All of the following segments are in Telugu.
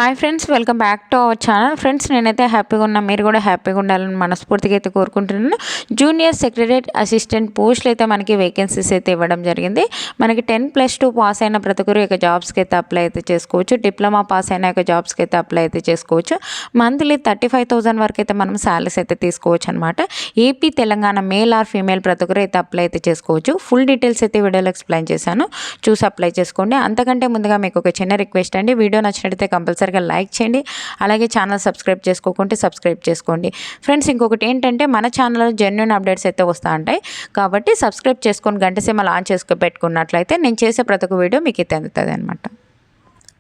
Hi friends, welcome back to our channel. Friends, నేనైతే హ్యాపీగా ఉన్నా, మీరు కూడా హ్యాపీగా ఉండాలని మనస్ఫూర్తిగా అయితే కోరుకుంటున్నాను. జూనియర్ సెక్రటరీ అసిస్టెంట్ పోస్టులు అయితే మనకి వేకెన్సీస్ అయితే ఇవ్వడం జరిగింది. మనకి 10+2 పాస్ అయిన ప్రతి ఒక్కరు ఇక జాబ్స్కి అయితే అప్లై అయితే చేసుకోవచ్చు. డిప్లొమా పాస్ అయిన ఇక జాబ్స్కి అయితే అప్లై అయితే చేసుకోవచ్చు. మంత్లీ 35,000 వరకు అయితే మనం శాలరీస్ అయితే తీసుకోవచ్చు అనమాట. AP, Telangana male or female ప్రతి ఒక్కరు అయితే అప్లై అయితే చేసుకోవచ్చు. ఫుల్ డీటెయిల్స్ అయితే వీడియోలో ఎక్స్ప్లెయిన్ చేశాను, చూసి అప్లై చేసుకోండి. అంతకంటే ముందుగా మీకు ఒక చిన్న రిక్వెస్ట్ అండి, వీడియో నచ్చినట్లయితే కంపల్సరీగా లైక్ చేయండి. అలాగే ఛానల్ సబ్స్క్రైబ్ చేసుకోకుంటే సబ్స్క్రైబ్ చేసుకోండి. ఫ్రెండ్స్, ఇంకొకటి ఏంటంటే మన ఛానల్లో జెన్యూన్ అప్డేట్స్ అయితే వస్తూ ఉంటాయి కాబట్టి సబ్స్క్రైబ్ చేసుకొని గంట సేపు ఆన్ చేసుకొని పెట్టుకున్నట్లయితే నేను చేసే ప్రతి ఒక్క వీడియో మీకు అయితే అందుతుంది అనమాట.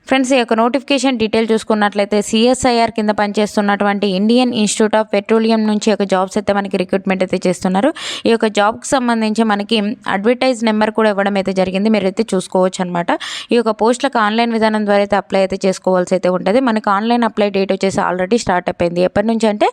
ఫ్రెండ్స్, ఈ యొక్క నోటిఫికేషన్ డీటెయిల్ చూసుకున్నట్లయితే సిఎస్ఐఆర్ కింద పనిచేస్తున్నటువంటి ఇండియన్ ఇన్స్టిట్యూట్ ఆఫ్ పెట్రోలియం నుంచి ఒక జాబ్స్ అయితే మనకి రిక్రూట్మెంట్ అయితే చేస్తున్నారు. ఈ యొక్క జాబ్కి సంబంధించి మనకి అడ్వర్టైజ్ నెంబర్ కూడా ఇవ్వడం అయితే జరిగింది, మీరైతే చూసుకోవచ్చు అనమాట. ఈ యొక్క పోస్టులకు ఆన్లైన్ విధానం ద్వారా అయితే అప్లై అయితే చేసుకోవాల్సి అయితే ఉంటుంది. మనకి ఆన్లైన్ అప్లై డేట్ వచ్చేసి ఆల్రెడీ స్టార్ట్ అయిపోయింది. ఎప్పటి నుంచి అంటే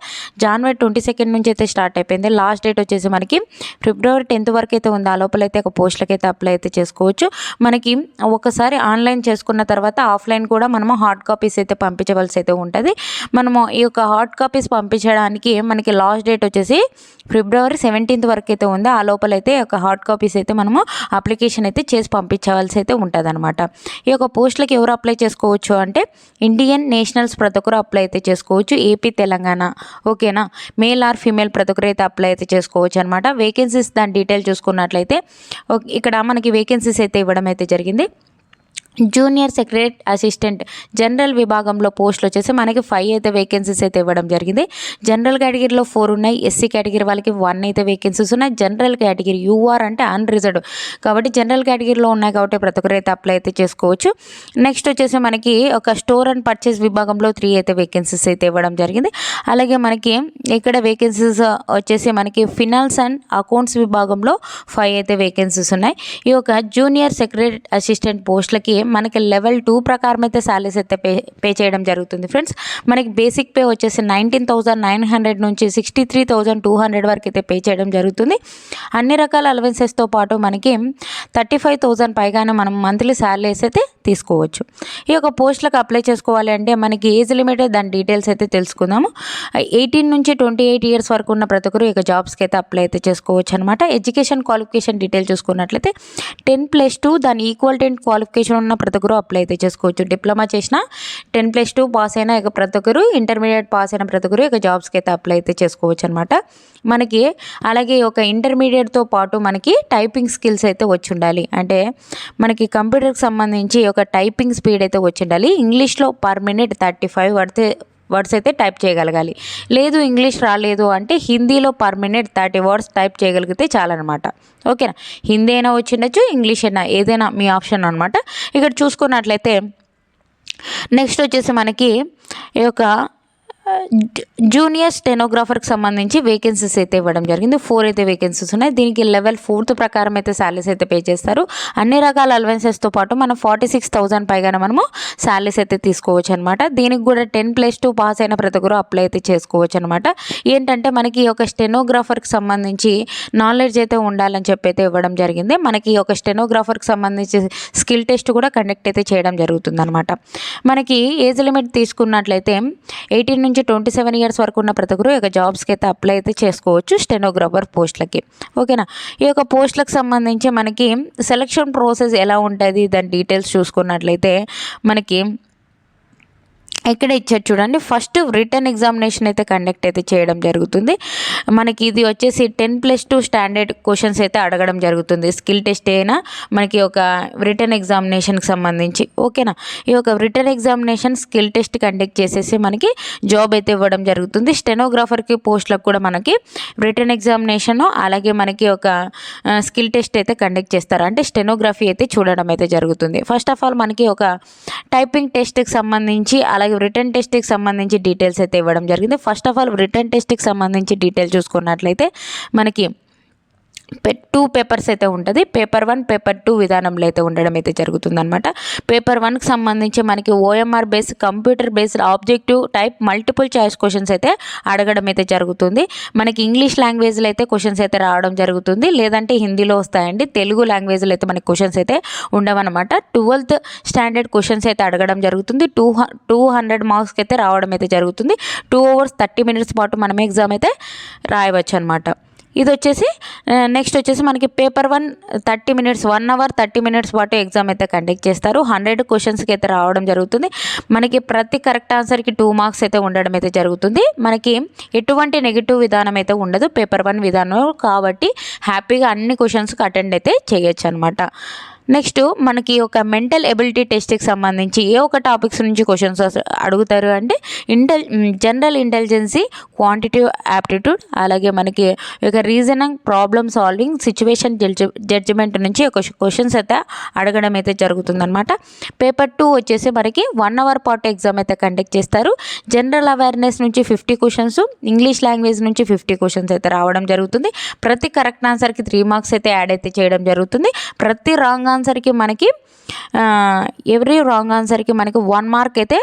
జనవరి 22 నుంచి అయితే స్టార్ట్ అయిపోయింది. లాస్ట్ డేట్ వచ్చేసి మనకి ఫిబ్రవరి 10 వరకు అయితే ఉంది. ఆ లోపల అయితే ఒక పోస్టులకి అయితే అప్లై అయితే చేసుకోవచ్చు. మనకి ఒకసారి ఆన్లైన్ చేసుకున్న తర్వాత ఆఫ్లైన్ కూడా మనము హార్డ్ కాపీస్ అయితే పంపించవలసి అయితే ఉంటుంది. మనము ఈ యొక్క హార్డ్ కాపీస్ పంపించడానికి మనకి లాస్ట్ డేట్ వచ్చేసి ఫిబ్రవరి 17 వరకు అయితే ఉంది. ఆ లోపల అయితే ఒక హార్డ్ కాపీస్ అయితే మనము అప్లికేషన్ అయితే చేసి పంపించవలసి అయితే ఉంటుంది అనమాట. ఈ యొక్క పోస్టులకి ఎవరు అప్లై చేసుకోవచ్చు అంటే ఇండియన్ నేషనల్స్ ప్రతి ఒక్కరు అప్లై అయితే చేసుకోవచ్చు. ఏపీ, తెలంగాణ, ఓకేనా, మేల్ ఆర్ ఫీమేల్ ప్రతి ఒక్కరు అయితే అప్లై అయితే చేసుకోవచ్చు అనమాట. వేకెన్సీస్ దాని డీటెయిల్ చూసుకున్నట్లయితే ఇక్కడ మనకి వేకెన్సీస్ అయితే ఇవ్వడం అయితే జరిగింది. జూనియర్ సెక్రటరీ అసిస్టెంట్ జనరల్ విభాగంలో పోస్టులు వచ్చేసి మనకి 5 అయితే వేకెన్సీస్ అయితే ఇవ్వడం జరిగింది. జనరల్ కేటగిరీలో 4 ఉన్నాయి. ఎస్సీ కేటగిరీ వాళ్ళకి 1 అయితే వేకెన్సీస్ ఉన్నాయి. జనరల్ కేటగిరీ యూఆర్ అంటే అన్రిజర్వ్డ్ కాబట్టి జనరల్ కేటగిరీలో ఉన్నాయి కాబట్టి ప్రతి ఒక్కరు అయితే అప్లై అయితే చేసుకోవచ్చు. నెక్స్ట్ వచ్చేసి మనకి ఒక స్టోర్ అండ్ పర్చేస్ విభాగంలో 3 అయితే వేకెన్సీస్ అయితే ఇవ్వడం జరిగింది. అలాగే మనకి ఇక్కడ వేకెన్సీస్ వచ్చేసి మనకి ఫినాన్స్ అండ్ అకౌంట్స్ విభాగంలో 5 అయితే వేకెన్సీస్ ఉన్నాయి. ఈ యొక్క జూనియర్ సెక్రటరీ అసిస్టెంట్ పోస్టులకి మనకి లెవెల్ 2 ప్రకారం అయితే శాలరీస్ అయితే పే చేయడం జరుగుతుంది. ఫ్రెండ్స్, మనకి బేసిక్ పే వచ్చేసి 19,900 నుంచి 63,200 వరకు అయితే పే చేయడం జరుగుతుంది. అన్ని రకాల అలవెన్సెస్తో పాటు మనకి 35,000 పైగానే మనం మంత్లీ శాలరీస్ అయితే తీసుకోవచ్చు. ఈ యొక్క పోస్టులకు అప్లై చేసుకోవాలి అంటే మనకి ఏజ్ లిమిట్ దాని డీటెయిల్స్ అయితే తెలుసుకుందాము. 18 నుంచి 28 ఇయర్స్ వరకు ఉన్న ప్రతి ఒక్కరు ఇక జాబ్స్కి అయితే అప్లై అయితే చేసుకోవచ్చు అనమాట. ఎడ్యుకేషన్ క్వాలిఫికేషన్ డీటెయిల్ చూసుకున్నట్లయితే 10+2 దాని ఈక్వల్ 10 క్వాలిఫికేషన్ ఉన్న ప్రతి ఒక్కరు అప్లై అయితే చేసుకోవచ్చు. డిప్లొమా చేసిన 10+2 పాస్ అయినా ఇక ప్రతి ఒక్కరు, ఇంటర్మీడియట్ పాస్ అయిన ప్రతి ఒక్కరు ఇక జాబ్స్కి అయితే అప్లై అయితే చేసుకోవచ్చు అనమాట. మనకి అలాగే ఒక ఇంటర్మీడియట్తో పాటు మనకి టైపింగ్ స్కిల్స్ అయితే వచ్చి ఉండాలి. అంటే మనకి కంప్యూటర్కి సంబంధించి ఒక టైపింగ్ స్పీడ్ అయితే వచ్చి ఉండాలి. ఇంగ్లీష్లో పర్ మినిట్ 35 వర్డ్స్ అయితే టైప్ చేయగలగాలి. లేదు ఇంగ్లీష్ రాలేదు అంటే హిందీలో పర్ మినిట్ 30 వర్డ్స్ టైప్ చేయగలిగితే చాలన్నమాట. ఓకేనా, హిందీ అయినా వచ్చిండొచ్చు, ఇంగ్లీష్ అయినా, ఏదైనా మీ ఆప్షన్ అనమాట. ఇక్కడ చూసుకున్నట్లయితే నెక్స్ట్ వచ్చేసి మనకి ఈ యొక్క జూనియర్ స్టెనోగ్రాఫర్కి సంబంధించి వేకెన్సీస్ అయితే ఇవ్వడం జరిగింది. 4 అయితే వేకెన్సీస్ ఉన్నాయి. దీనికి లెవెల్ 4 ప్రకారం అయితే శాలరీస్ అయితే పే చేస్తారు. అన్ని రకాల అలవెన్సెస్తో పాటు మనం 46,000 పైగానే మనము శాలరీస్ అయితే తీసుకోవచ్చు అనమాట. దీనికి కూడా 10+2 పాస్ అయిన ప్రతి ఒక్కరు అప్లై అయితే చేసుకోవచ్చు అనమాట. ఏంటంటే మనకి ఒక స్టెనోగ్రాఫర్కి సంబంధించి నాలెడ్జ్ అయితే ఉండాలని చెప్పి అయితే ఇవ్వడం జరిగింది. మనకి ఒక స్టెనోగ్రాఫర్కి సంబంధించి స్కిల్ టెస్ట్ కూడా కండక్ట్ అయితే చేయడం జరుగుతుంది అనమాట. మనకి ఏజ్ లిమిట్ తీసుకున్నట్లయితే 18 నుంచి 27 ఇయర్స్ వరకు ఉన్న ప్రతి ఒక్కరు ఇక జాబ్స్కి అయితే అప్లై అయితే చేసుకోవచ్చు స్టెనోగ్రాఫర్ పోస్టులకి. ఓకేనా, ఈ యొక్క పోస్టులకు సంబంధించి మనకి సెలక్షన్ ప్రాసెస్ ఎలా ఉంటుంది దాని డీటెయిల్స్ చూసుకున్నట్లయితే మనకి ఇక్కడ ఇచ్చారు చూడండి. ఫస్ట్ రిటర్న్ ఎగ్జామినేషన్ అయితే కండక్ట్ అయితే చేయడం జరుగుతుంది. మనకి ఇది వచ్చేసి 10+2 స్టాండర్డ్ క్వశ్చన్స్ అయితే అడగడం జరుగుతుంది. స్కిల్ టెస్ట్ అయినా మనకి ఒక రిటర్న్ ఎగ్జామినేషన్కి సంబంధించి. ఓకేనా, ఈ యొక్క written examination skill test conduct చేసేసి మనకి జాబ్ అయితే ఇవ్వడం జరుగుతుంది. స్టెనోగ్రాఫర్కి పోస్టులకు కూడా మనకి రిటర్న్ ఎగ్జామినేషన్ అలాగే మనకి ఒక స్కిల్ టెస్ట్ అయితే కండక్ట్ చేస్తారు. అంటే స్టెనోగ్రఫీ అయితే చూడడం అయితే జరుగుతుంది. ఫస్ట్ ఆఫ్ ఆల్ మనకి ఒక టైపింగ్ టెస్ట్కి సంబంధించి అలాగే రిటర్న్ టెస్ట్కి సంబంధించి డీటెయిల్స్ అయితే ఇవ్వడం జరిగింది. ఫస్ట్ ఆఫ్ ఆల్ రిటర్న్ టెస్ట్కి సంబంధించి డీటెయిల్స్ చూసుకున్నట్లయితే మనకి టూ పేపర్స్ అయితే ఉంటుంది. పేపర్ 1 పేపర్ 2 విధానంలో అయితే ఉండడం అయితే జరుగుతుందన్నమాట. పేపర్ 1కి సంబంధించి మనకి OMR based computer based objective type multiple choice questions అయితే అడగడం అయితే జరుగుతుంది. మనకి ఇంగ్లీష్ లాంగ్వేజ్లో అయితే క్వశ్చన్స్ అయితే రావడం జరుగుతుంది, లేదంటే హిందీలో వస్తాయండి. తెలుగు లాంగ్వేజ్లో అయితే మనకి క్వశ్చన్స్ అయితే ఉండవన్నమాట. 12th స్టాండర్డ్ క్వశ్చన్స్ అయితే అడగడం జరుగుతుంది. 200 మార్క్స్కి అయితే రావడం అయితే జరుగుతుంది. 2 hours 30 minutes పాటు మనం ఎగ్జామ్ అయితే రాయవచ్చు అనమాట. ఇది వచ్చేసి నెక్స్ట్ వచ్చేసి మనకి పేపర్ 1 30 minutes 1 hour 30 minutes పాటు ఎగ్జామ్ అయితే కండక్ట్ చేస్తారు. 100 క్వశ్చన్స్కి అయితే రావడం జరుగుతుంది. మనకి ప్రతి కరెక్ట్ ఆన్సర్కి 2 మార్క్స్ అయితే ఉండడం అయితే జరుగుతుంది. మనకి ఎటువంటి నెగిటివ్ విధానం అయితే ఉండదు పేపర్ 1 విధానం కాబట్టి హ్యాపీగా అన్ని క్వశ్చన్స్కి అటెండ్ అయితే చేయొచ్చు అనమాట. నెక్స్ట్ మనకి ఒక మెంటల్ ఎబిలిటీ టెస్ట్కి సంబంధించి ఏ ఒక టాపిక్స్ నుంచి క్వశ్చన్స్ అడుగుతారు అంటే జనరల్ ఇంటెలిజెన్సీ, క్వాంటిటివ్ యాప్టిట్యూడ్, అలాగే మనకి ఒక reasoning, problem solving, situation judgement నుంచి ఒక క్వశ్చన్స్ అయితే అడగడం అయితే జరుగుతుందన్నమాట. పేపర్ 2 వచ్చేసి మనకి 1 hour పాటు ఎగ్జామ్ అయితే కండక్ట్ చేస్తారు. జనరల్ అవేర్నెస్ నుంచి 50 క్వశ్చన్స్, ఇంగ్లీష్ లాంగ్వేజ్ నుంచి 50 క్వశ్చన్స్ అయితే రావడం జరుగుతుంది. ప్రతి కరెక్ట్ ఆన్సర్కి 3 మార్క్స్ అయితే యాడ్ అయితే చేయడం జరుగుతుంది. ప్రతి రాంగ్ ఆన్సర్కి మనకి ఎవ్రీ రాంగ్ ఆన్సర్కి మనకి 1 మార్క్ అయితే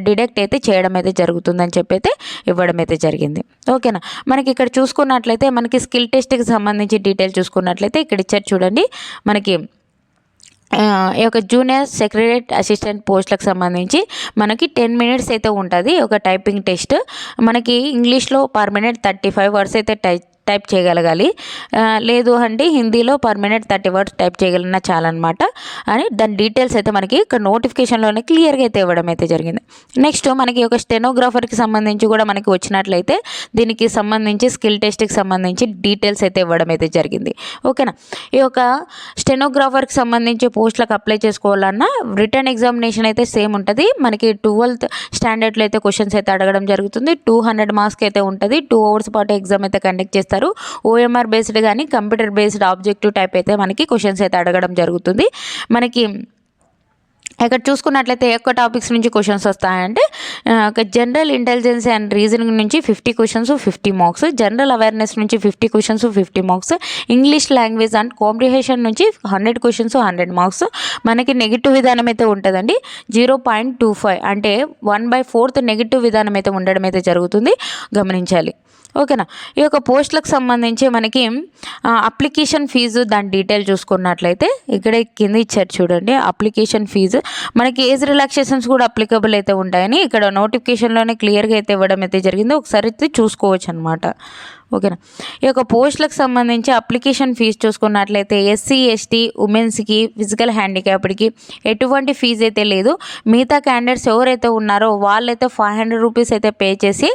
డిడక్ట్ అయితే చేయడం అయితే జరుగుతుందని చెప్పి అయితే ఇవ్వడం అయితే జరిగింది. ఓకేనా. మనకి ఇక్కడ చూసుకున్నట్లయితే మనకి స్కిల్ టెస్ట్కి సంబంధించి డీటెయిల్ చూసుకున్నట్లయితే ఇక్కడ ఇచ్చారు చూడండి. మనకి ఈ యొక్క జూనియర్ సెక్రటరీ అసిస్టెంట్ పోస్టులకు సంబంధించి మనకి 10 minutes అయితే ఉంటుంది ఒక టైపింగ్ టెస్ట్. మనకి ఇంగ్లీష్లో పర్ మినిట్ 35 words అయితే టైప్ చేయగలగాలి, లేదు అంటే హిందీలో పర్ మినిట్ 30 words టైప్ చేయగలిగినా చాలన్నమాట అని దాని డీటెయిల్స్ అయితే మనకి ఇక్కడ నోటిఫికేషన్లోనే క్లియర్గా అయితే ఇవ్వడం అయితే జరిగింది. నెక్స్ట్ మనకి ఒక స్టెనోగ్రాఫర్కి సంబంధించి కూడా మనకి వచ్చినట్లయితే దీనికి సంబంధించి స్కిల్ టెస్ట్కి సంబంధించి డీటెయిల్స్ అయితే ఇవ్వడం అయితే జరిగింది. ఓకేనా. ఈ యొక్క స్టెనోగ్రాఫర్కి సంబంధించి పోస్టులకు అప్లై చేసుకోవాలన్నా రిటర్న్ ఎగ్జామినేషన్ అయితే సేమ్ ఉంటుంది. మనకి 12th స్టాండర్డ్లో అయితే క్వశ్చన్స్ అయితే అడగడం జరుగుతుంది. 200 మార్క్స్కి అయితే ఉంటుంది. 2 hours పాటు ఎగ్జామ్ అయితే కండక్ట్ చేస్తారు. ఓఎంఆర్ బేస్డ్ కానీ కంప్యూటర్ బేస్డ్ ఆబ్జెక్టివ్ టైప్ అయితే మనకి క్వశ్చన్స్ అయితే అడగడం జరుగుతుంది. మనకి ఇక్కడ చూసుకున్నట్లయితే ఎక్కువ టాపిక్స్ నుంచి క్వశ్చన్స్ వస్తాయంటే ఒక జనరల్ ఇంటెలిజెన్స్ అండ్ రీజనింగ్ నుంచి 50 questions 50 marks, జనరల్ అవేర్నెస్ నుంచి 50 questions 50 marks, English language and comprehension నుంచి 100 questions 100 marks. మనకి నెగిటివ్ విధానం అయితే ఉంటుందండి. 0.25 అంటే 1/4 నెగిటివ్ విధానం అయితే ఉండడం అయితే జరుగుతుంది, గమనించాలి. ఓకేనా. ఈ యొక్క పోస్టులకు సంబంధించి మనకి అప్లికేషన్ ఫీజు దాని డీటెయిల్ చూసుకున్నట్లయితే ఇక్కడ కింద ఇచ్చారు చూడండి. అప్లికేషన్ ఫీజు మనకి ఏజ్ రిలాక్సేషన్స్ కూడా అప్లికబుల్ అయితే ఉంటాయని ఇక్కడ నోటిఫికేషన్లోనే క్లియర్గా అయితే ఇవ్వడం అయితే జరిగింది. ఒకసారి అయితే చూసుకోవచ్చు అనమాట. ఓకేనా. ఈ యొక్క పోస్టులకు సంబంధించి అప్లికేషన్ ఫీజు చూసుకున్నట్లయితే ఎస్సీ ఎస్టీ ఉమెన్స్కి ఫిజికల్ హ్యాండిక్యాప్డ్కి ఎటువంటి ఫీజు అయితే లేదు. మిగతా క్యాండిడేట్స్ ఎవరైతే ఉన్నారో వాళ్ళైతే 500 rupees అయితే పే చేసి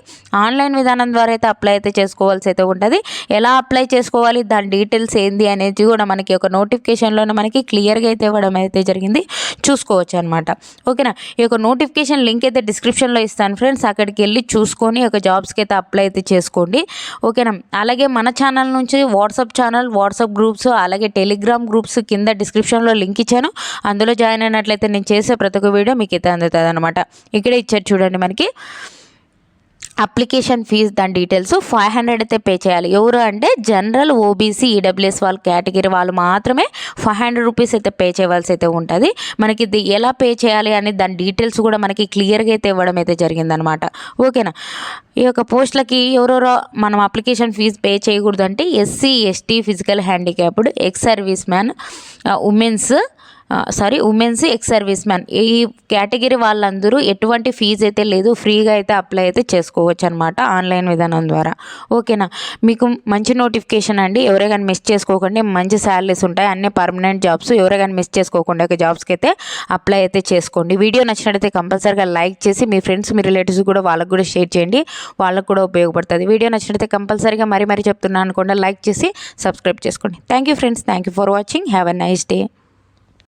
ఆన్లైన్ విధానం ద్వారా అయితే అప్లై అయితే చేసుకోవాల్సి అయితే ఉంటుంది. ఎలా అప్లై చేసుకోవాలి, దాని డీటెయిల్స్ ఏంది అనేది కూడా మనకి ఒక నోటిఫికేషన్లోనే మనకి క్లియర్గా అయితే ఇవ్వడం అయితే జరిగింది, చూసుకోవచ్చు అనమాట. ఓకేనా. ఈ యొక్క నోటిఫికేషన్ లింక్ అయితే డిస్క్రిప్షన్లో ఇస్తాను ఫ్రెండ్స్, అక్కడికి వెళ్ళి చూసుకొని ఒక జాబ్స్కి అయితే అప్లై అయితే చేసుకోండి. ఓకే. అలాగే మన ఛానల్ నుంచి వాట్సాప్ ఛానల్, వాట్సాప్ గ్రూప్స్, అలాగే టెలిగ్రామ్ గ్రూప్స్ కింద డిస్క్రిప్షన్లో లింక్ ఇచ్చాను. అందులో జాయిన్ అయినట్లయితే నేను చేసే ప్రతి ఒక్క వీడియో మీకు అయితే అందుతుంది అనమాట. ఇక్కడే ఇచ్చారు చూడండి మనకి అప్లికేషన్ ఫీజ్ దాని డీటెయిల్స్ 500 అయితే పే చేయాలి. ఎవరు అంటే జనరల్, ఓబీసీ, ఈడబ్ల్యూఎస్ వాళ్ళ కేటగిరీ వాళ్ళు మాత్రమే 500 rupees అయితే పే చేయవలసి అయితే ఉంటుంది. మనకి ఇది ఎలా పే చేయాలి అని దాని డీటెయిల్స్ కూడా మనకి క్లియర్గా అయితే ఇవ్వడం అయితే జరిగిందనమాట. ఓకేనా. ఈ యొక్క పోస్టులకి ఎవరెవరో మనం అప్లికేషన్ ఫీజు పే చేయకూడదు అంటే SC ST physical handicapped, ex service man, women's, ex service man ఈ కేటగిరీ వాళ్ళందరూ ఎటువంటి ఫీజు అయితే లేదు, ఫ్రీగా అయితే అప్లై అయితే చేసుకోవచ్చు అనమాట ఆన్లైన్ విధానం ద్వారా. ఓకేనా. మీకు మంచి నోటిఫికేషన్ అండి, ఎవరే కానీ మిస్ చేసుకోకండి. మంచి శాలరీస్ ఉంటాయి, అన్ని పర్మనెంట్ జాబ్స్. ఎవరే కానీ మిస్ చేసుకోకుండా ఒక జాబ్స్కి అయితే అప్లై అయితే చేసుకోండి. వీడియో నచ్చినట్టయితే కంపల్సరీగా లైక్ చేసి మీ ఫ్రెండ్స్, మీ రిలేటివ్స్ కూడా వాళ్ళకు కూడా షేర్ చేయండి, వాళ్ళకు కూడా ఉపయోగపడుతుంది. వీడియో నచ్చినట్టయితే కంపల్సరీగా మరీ చెప్తున్నాను అనుకోండి, లైక్ చేసి సబ్స్క్రైబ్ చేసుకోండి. Thank you friends, thank you for watching. Have a nice day.